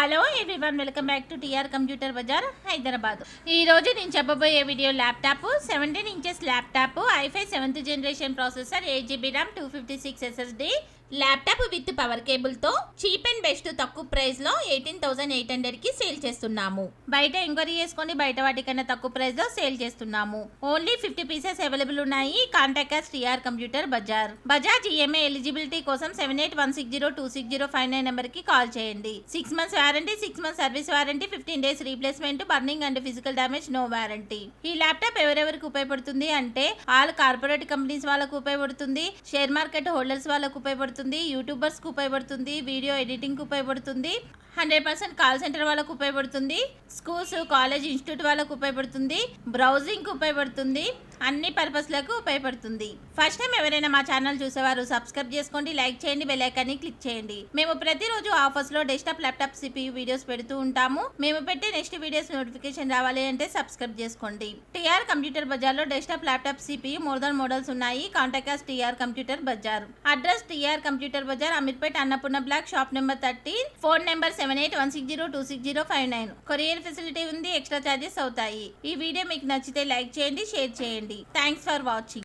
Hello everyone, welcome back to TR computer Bazaar Hyderabad. ఈ రోజు నేను చెప్పబోయే video laptop 17 inches laptop i5 7th generation processor 8GB RAM 256 SSD laptop with power cable తో cheap and best తక్కువ price లో 18,800 కి sale చేస్తున్నాము. బయట ఎంక్వైరీ చేసుకోండి, బయట వాటికన్నా తక్కువ ప్రైస్ లో సేల్ చేస్తున్నాము. ఓన్లీ 50 పీసెస్ అవైలబుల్ ఉన్నాయి. Contact us TR computer Bazaar. Bajaj EMI eligibility కోసం 7816026059 నెంబర్ కి కాల్ చేయండి. 6 months warranty, 6 months service warranty, 15 days replacement, burning and physical damage no warranty. ఈ ల్యాప్టాప్ ఎవరెవరికి ఉపయోగపడుతుంది అంటే ఆల్ కార్పొరేట్ కంపెనీస్ వాళ్ళకు ఉపయోగపడుతుంది, షేర్ మార్కెట్ హోల్డర్స్ వాళ్ళకు ఉపయోగపడుతుంది, యూట్యూబర్స్ కు ఉపయోగపడుతుంది, వీడియో ఎడిటింగ్ కు ఉపయోగపడుతుంది, 100% కాల్ సెంటర్ వాళ్ళకు ఉపయోగపడుతుంది, స్కూల్స్ కాలేజ్ ఇన్స్టిట్యూట్ వాళ్ళకు ఉపయోగపడుతుంది, బ్రౌజింగ్ కు ఉపయోగపడుతుంది, అన్ని పర్పస్లకు ఉపయోగపడుతుంది. ఫస్ట్ టైం ఎవరైనా మా ఛానల్ చూసేవారు సబ్స్క్రైబ్ చేసుకోండి, లైక్ చేయండి, బెల్ ఐకాన్ ని క్లిక్ చేయండి. మేము ప్రతిరోజు ఆఫర్స్ లో డెస్క్టాప్ ల్యాప్టాప్ CPU వీడియోస్ పెడుతూ ఉంటాము. మేము పెట్టే నెక్స్ట్ వీడియోస్ నోటిఫికేషన్ రావాలి అంటే సబ్స్క్రైబ్ చేసుకోండి. టీఆర్ కంప్యూటర్ బజార్ లో desktop laptop CPU model models ఉన్నాయి. Contact us TR computer Bazar. Address TR computer Bazar, Ameerpet, Annapurna block, shop number 13, phone number 7816026059. Courier facility ఉంది, ఎక్స్ట్రా చార్జెస్ అవుతాయి. ఈ వీడియో మీకు నచ్చితే లైక్ చేయండి, షేర్ చేయండి. Thanks for watching.